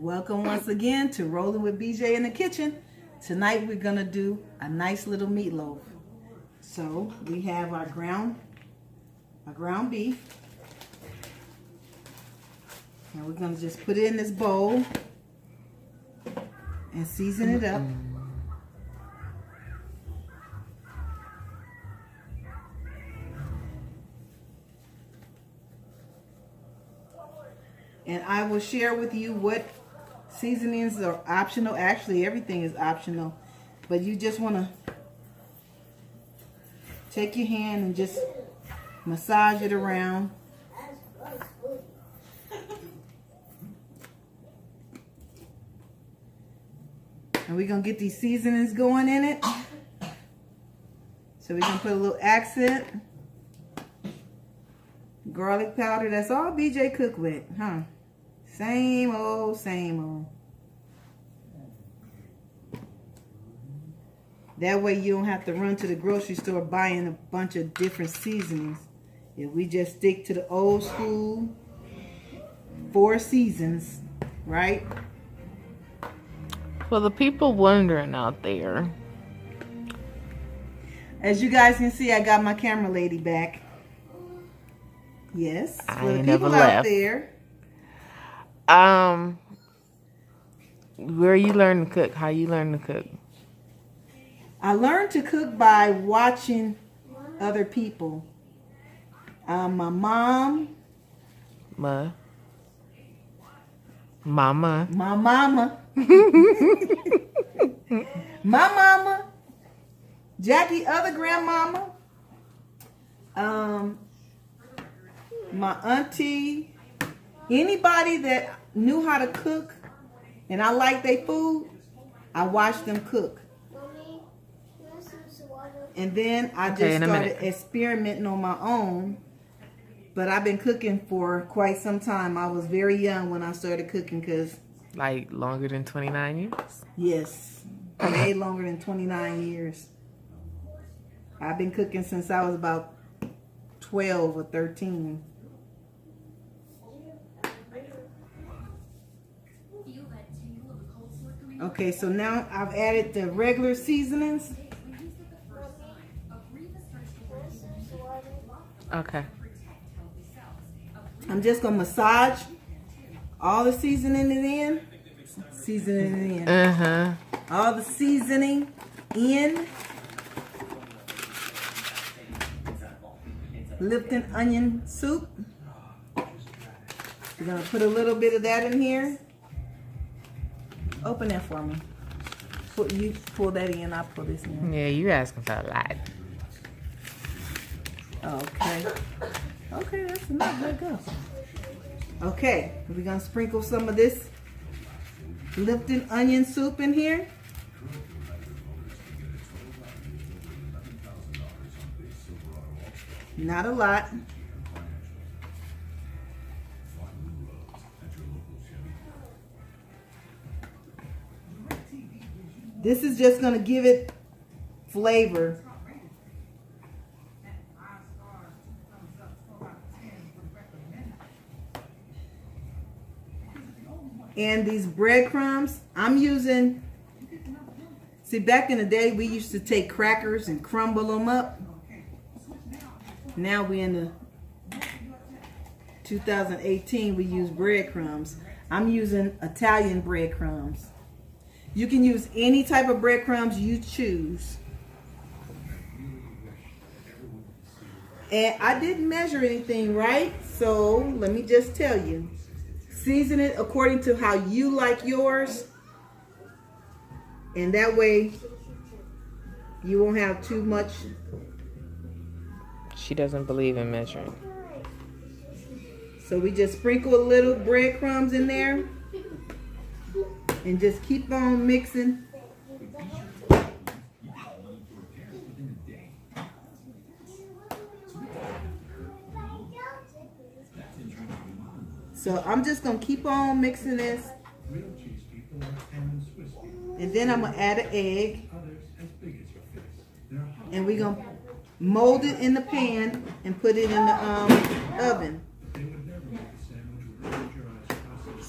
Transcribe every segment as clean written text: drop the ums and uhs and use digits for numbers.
Welcome once again to Rolling with BJ in the Kitchen. Tonight we're going to do a nice little meatloaf. So we have our ground beef. And we're going to just put it in this bowl and season it up. And I will share with you what seasonings are optional. Actually, everything is optional. But you just want to take your hand and just massage it around. And we're going to get these seasonings going in it. So we're going to put a little accent. Garlic powder. That's all BJ cook with, huh? Same old, same old. That way you don't have to run to the grocery store buying a bunch of different seasonings. If we just stick to the old school 4 seasons, right? For the people wondering out there. As you guys can see, I got my camera lady back. Yes, for the people out there. Where you learn to cook? How you learn to cook? I learned to cook by watching other people. My mom. Mama. My mama. My mama. Jackie, other grandmama. My auntie. Anybody that knew how to cook and I liked their food, I watched them cook. And then I just started experimenting on my own. But I've been cooking for quite some time. I was very young when I started cooking because... Like longer than 29 years? Yes. Way longer than 29 years. I've been cooking since I was about 12 or 13. Okay, so now I've added the regular seasonings. Okay. I'm just going to massage all the seasoning in. Seasoning in. All the seasoning in. Lipton onion soup. We're going to put a little bit of that in here. Open that for me. You pull that in, I'll pull this in. Yeah, you asking for a lot. Okay. Okay, that's enough. Let go. Okay, we're going to sprinkle some of this Lipton onion soup in here. Not a lot. This is just going to give it flavor. And these breadcrumbs, I'm using, see, back in the day, we used to take crackers and crumble them up. Now we're in the 2018, we use breadcrumbs. I'm using Italian breadcrumbs. You can use any type of breadcrumbs you choose. And I didn't measure anything, right? So let me just tell you. Season it according to how you like yours. And that way you won't have too much. She doesn't believe in measuring. So we just sprinkle a little breadcrumbs in there. And just keep on mixing. So I'm just going to keep on mixing this. And then I'm going to add an egg. And we're going to mold it in the pan and put it in the oven.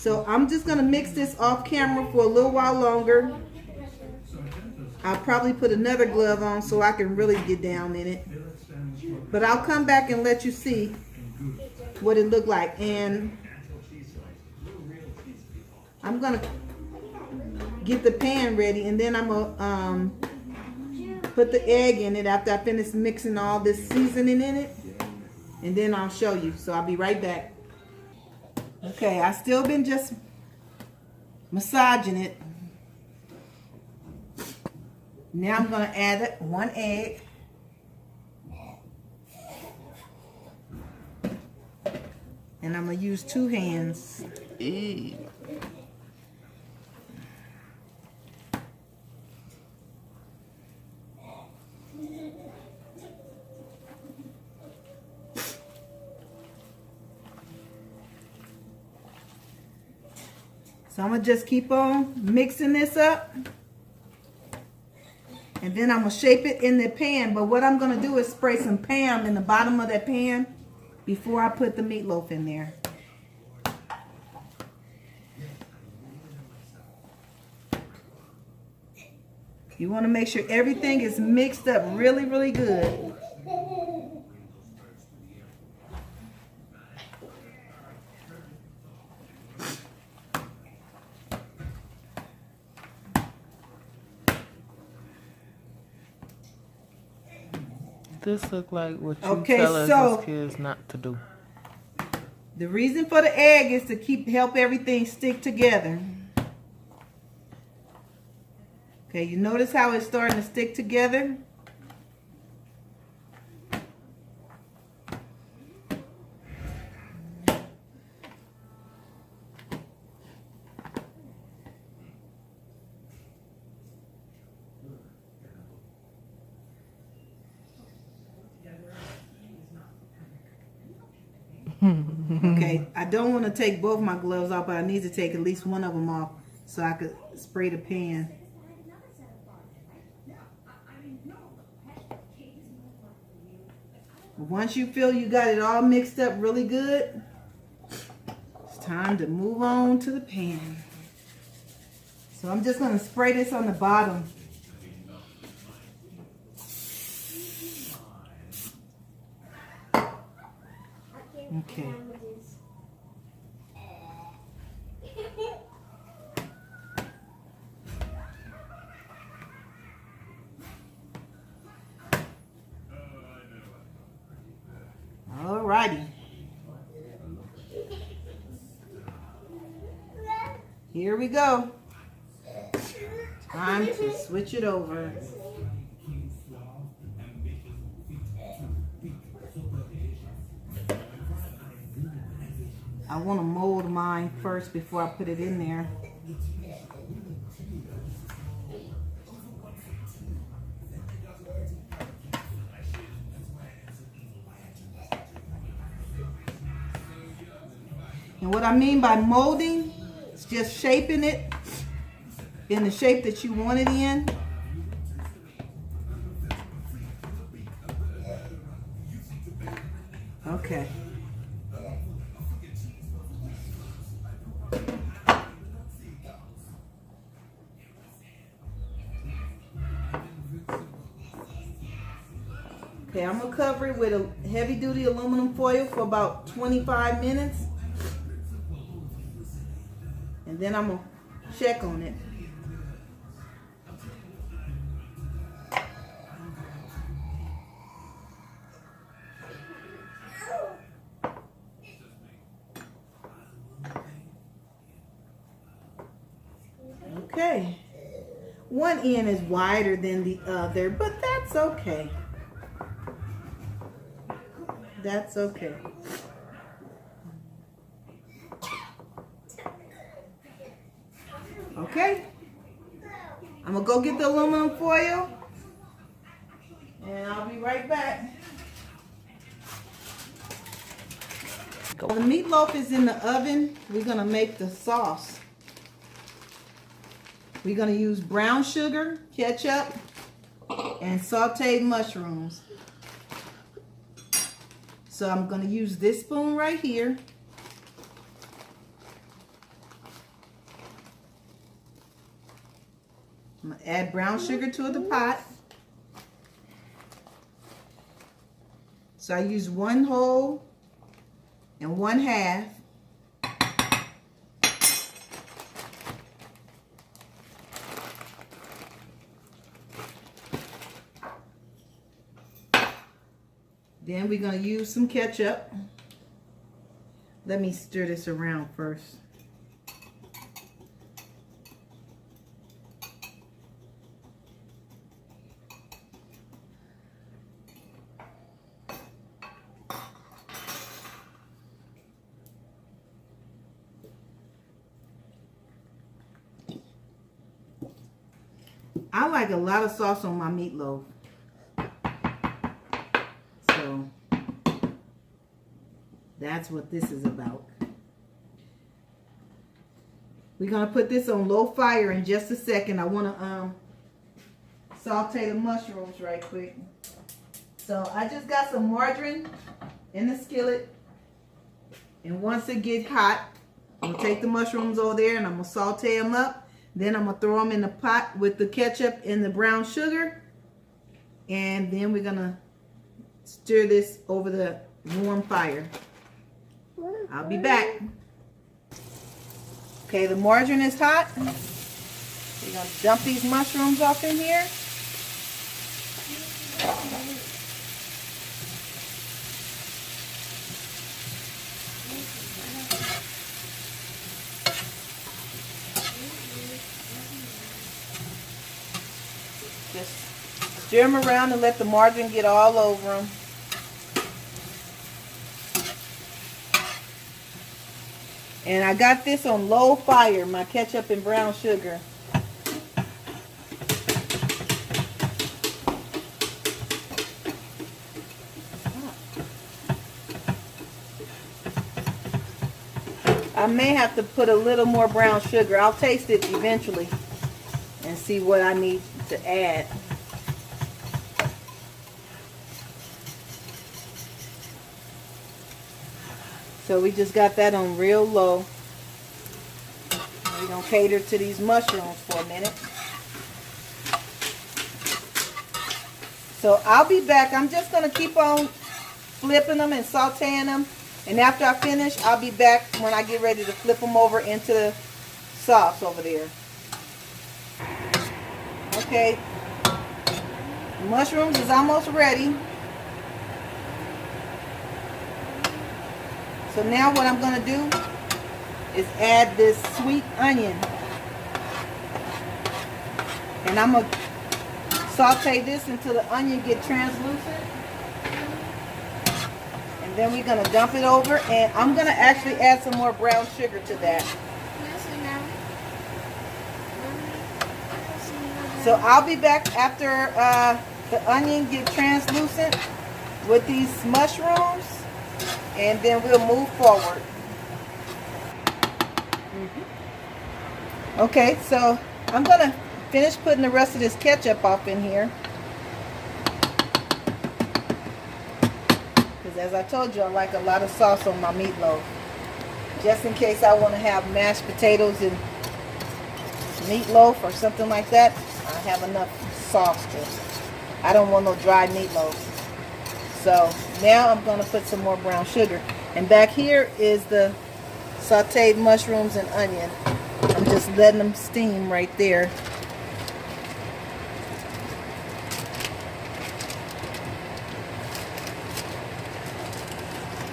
So I'm just gonna mix this off camera for a little while longer. I'll probably put another glove on so I can really get down in it. But I'll come back and let you see what it looked like. And I'm gonna get the pan ready, and then I'm gonna put the egg in it after I finish mixing all this seasoning in it, and then I'll show you. So I'll be right back. Okay, I still been just massaging it. Now I'm gonna add one egg. And I'm gonna use 2 hands. Ew. So I'm gonna just keep on mixing this up. And then I'm gonna shape it in the pan. But what I'm gonna do is spray some Pam in the bottom of that pan before I put the meatloaf in there. You wanna make sure everything is mixed up really, really good. This look like what you Okay, tell us so as kids not to do. the reason for the egg is to help everything stick together. Okay, you notice how it's starting to stick together? Okay, I don't want to take both my gloves off, but I need to take at least one of them off so I could spray the pan. Once you feel you got it all mixed up really good, it's time to move on to the pan. So I'm just going to spray this on the bottom. Okay. Alrighty. Here we go. Time to switch it over. I want to mold mine first before I put it in there. And what I mean by molding is just shaping it in the shape that you want it in. Okay. Okay, I'm gonna cover it with a heavy-duty aluminum foil for about 25 minutes. And then I'm gonna check on it. Okay. One end is wider than the other, but that's okay. That's okay. Okay. I'm gonna go get the aluminum foil and I'll be right back. While the meatloaf is in the oven, we're gonna make the sauce. We're gonna use brown sugar, ketchup, and sauteed mushrooms. So I'm gonna use this spoon right here. I'm gonna add brown sugar to the pot. So I use 1 whole and 1/2. Then we're going to use some ketchup. Let me stir this around first. I like a lot of sauce on my meatloaf. So that's what this is about. We're going to put this on low fire in just a second. I want to saute the mushrooms right quick. So I just got some margarine in the skillet. And once it gets hot, I'm going to take the mushrooms over there and I'm going to saute them up. Then I'm going to throw them in the pot with the ketchup and the brown sugar. And then we're going to stir this over the warm fire. I'll be back. Okay, the margarine is hot. We're going to dump these mushrooms off in here. Just stir them around and let the margarine get all over them. And I got this on low fire, my ketchup and brown sugar. I may have to put a little more brown sugar. I'll taste it eventually and see what I need to add. So we just got that on real low. We're going to cater to these mushrooms for a minute. So I'll be back. I'm just going to keep on flipping them and sauteing them. And after I finish, I'll be back when I get ready to flip them over into the sauce over there. Okay. The mushrooms is almost ready. So now what I'm going to do is add this sweet onion. And I'm going to saute this until the onion gets translucent. And then we're going to dump it over. And I'm going to actually add some more brown sugar to that. So I'll be back after the onion gets translucent with these mushrooms. And then we'll move forward. Okay, so I'm going to finish putting the rest of this ketchup off in here. Because as I told you, I like a lot of sauce on my meatloaf. Just in case I want to have mashed potatoes and meatloaf or something like that, I have enough sauce to. I don't want no dry meatloaf. So now I'm going to put some more brown sugar. And back here is the sauteed mushrooms and onion. I'm just letting them steam right there.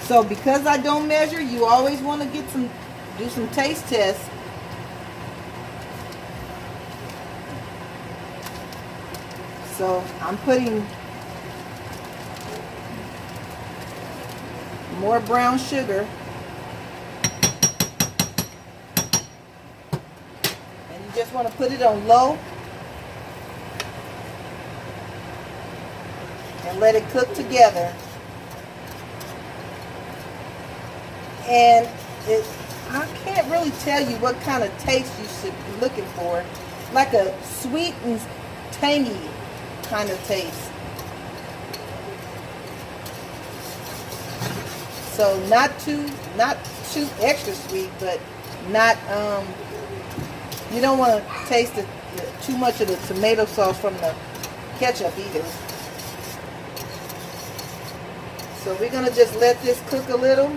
So because I don't measure, you always want to do some taste tests. So I'm putting more brown sugar, and you just want to put it on low and let it cook together. And I can't really tell you what kind of taste you should be looking for, like a sweet and tangy kind of taste. So not too extra sweet, but not, you don't want to taste the too much of the tomato sauce from the ketchup either. So we're gonna just let this cook a little.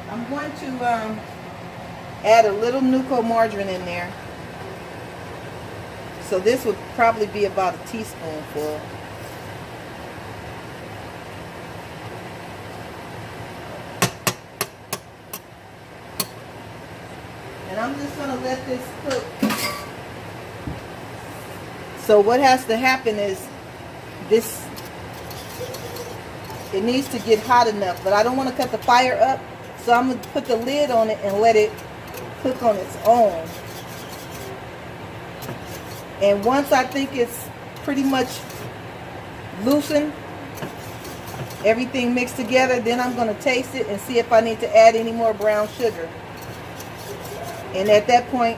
I'm going to add a little Nuco margarine in there. So this would probably be about a teaspoonful. And I'm just going to let this cook. So what has to happen is this, it needs to get hot enough, but I don't want to cut the fire up. So I'm going to put the lid on it and let it cook on its own. And once I think it's pretty much loosened, everything mixed together, then I'm going to taste it and see if I need to add any more brown sugar. And at that point,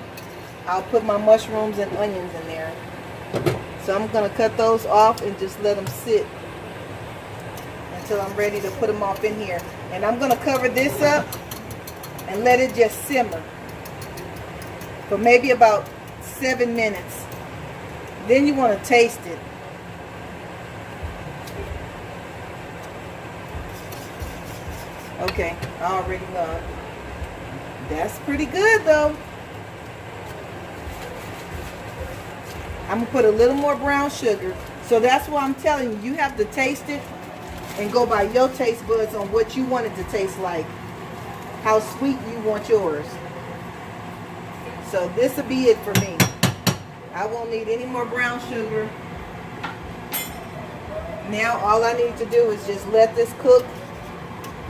I'll put my mushrooms and onions in there. So I'm going to cut those off and just let them sit until I'm ready to put them off in here. And I'm going to cover this up and let it just simmer for maybe about 7 minutes. Then you want to taste it. Okay, I already know. That's pretty good though. I'm going to put a little more brown sugar. So that's why I'm telling you, you have to taste it and go by your taste buds on what you want it to taste like. How sweet you want yours. So this will be it for me. I won't need any more brown sugar. Now all I need to do is just let this cook,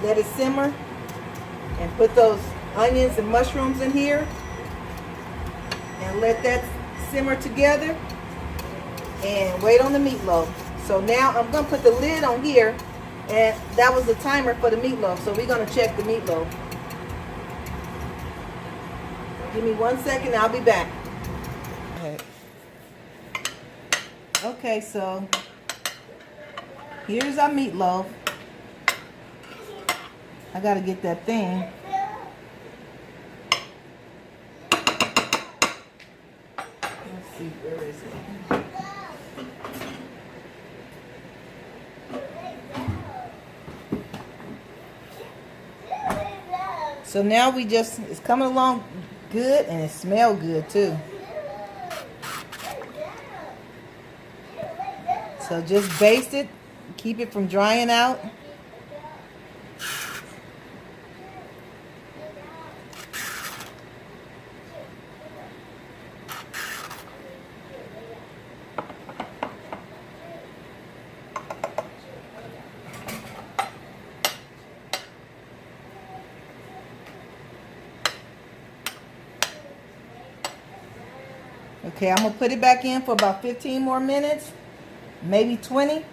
let it simmer, and put those onions and mushrooms in here and let that simmer together and wait on the meatloaf. So now I'm going to put the lid on here, and that was the timer for the meatloaf. So we're going to check the meatloaf. Give me 1 second, I'll be back. Okay, so here's our meatloaf. I gotta get that thing. Let's see, where is it? So now we just, it's coming along good, and it smells good too. So just baste it, keep it from drying out. Okay, I'm going to put it back in for about 15 more minutes, maybe 20.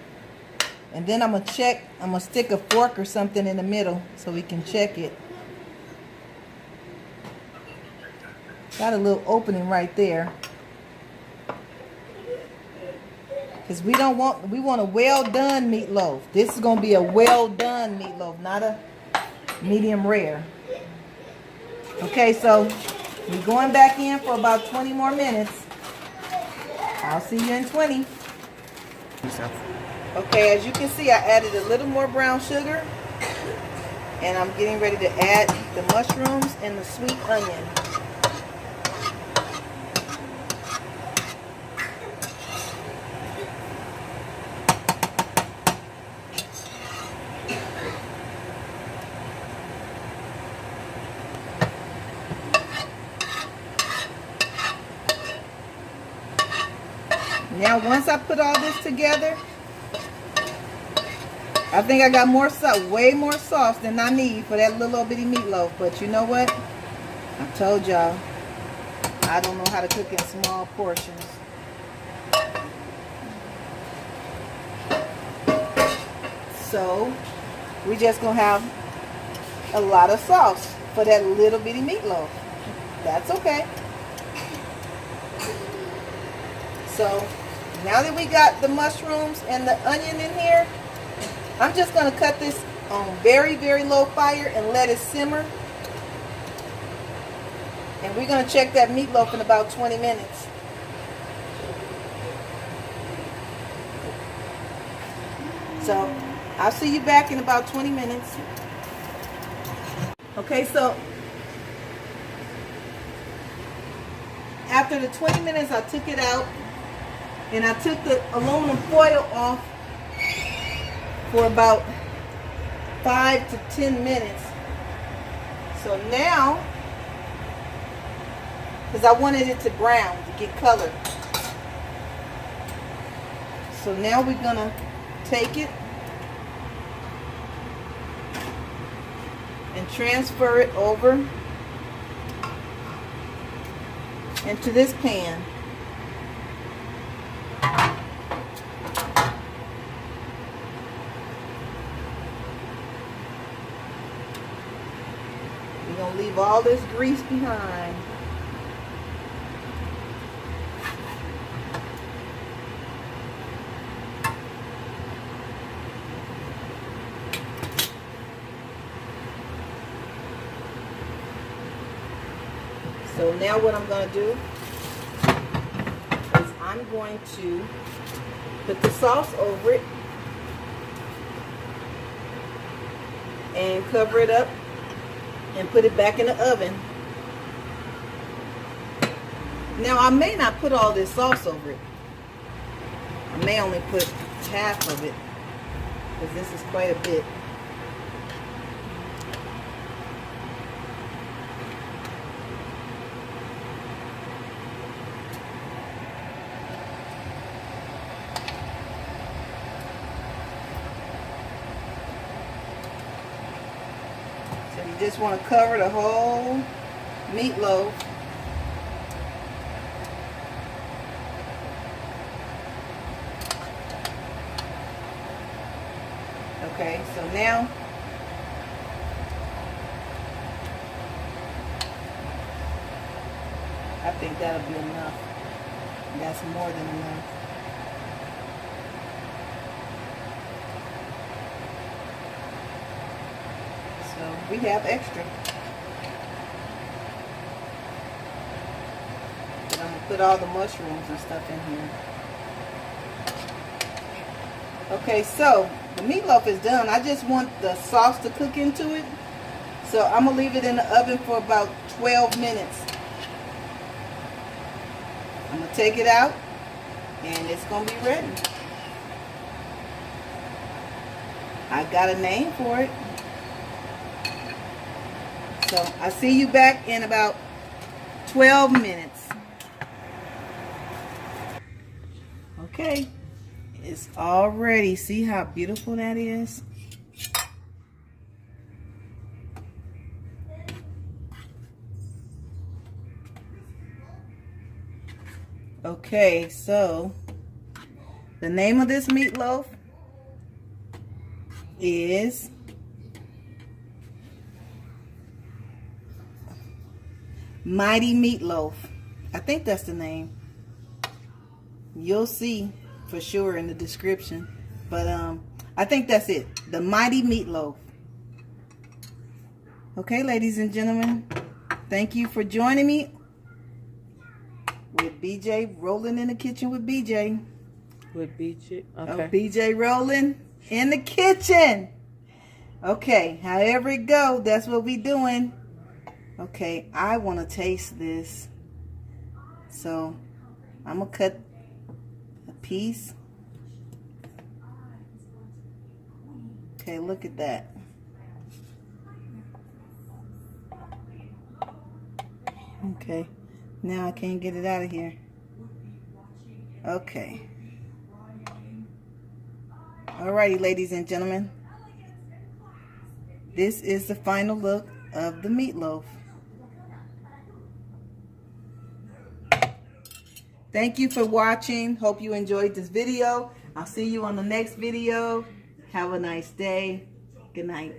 And then I'm going to check, I'm going to stick a fork or something in the middle so we can check it. Got a little opening right there. Because we want a well done meatloaf. This is going to be a well done meatloaf, not a medium rare. Okay, so we're going back in for about 20 more minutes. I'll see you in 20. Okay, as you can see, I added a little more brown sugar. And I'm getting ready to add the mushrooms and the sweet onion. Now, once I put all this together, I think I got more sauce, way more sauce than I need for that little bitty meatloaf. But you know what? I told y'all, I don't know how to cook in small portions. So, we just gonna have a lot of sauce for that little bitty meatloaf. That's okay. So, now that we got the mushrooms and the onion in here, I'm just going to cut this on very, very low fire and let it simmer And we're going to check that meatloaf in about 20 minutes. So I'll see you back in about 20 minutes. Okay, so after the 20 minutes, I took it out and I took the aluminum foil off for about 5 to 10 minutes. So now, because I wanted it to brown, to get color. So now we're going to take it and transfer it over into this pan. We're going to leave all this grease behind. So now what I'm going to do is I'm going to put the sauce over it and cover it up and put it back in the oven. Now I may not put all this sauce over it. I may only put half of it because this is quite a bit. So you just want to cover the whole meatloaf. Okay, so now I think that'll be enough. That's more than enough. So we have extra. But I'm gonna put all the mushrooms and stuff in here. Okay, so the meatloaf is done. I just want the sauce to cook into it. So I'm going to leave it in the oven for about 12 minutes. I'm going to take it out and it's going to be ready. I got a name for it. So I'll see you back in about 12 minutes. Okay. It's all ready. See how beautiful that is? Okay, so the name of this meatloaf is Mighty Meatloaf. I think that's the name. You'll see for sure in the description, but I think that's it, the Mighty Meatloaf. Okay, ladies and gentlemen, thank you for joining me with BJ, rolling in the kitchen with BJ. With BJ, okay. Oh, BJ rolling in the kitchen. Okay, however it go, that's what we doing. Okay, I want to taste this, so I'm gonna cut piece. Okay, look at that. Okay, now I can't get it out of here. Okay. Alrighty, ladies and gentlemen. This is the final look of the meatloaf. Thank you for watching. Hope you enjoyed this video. I'll see you on the next video. Have a nice day. Good night.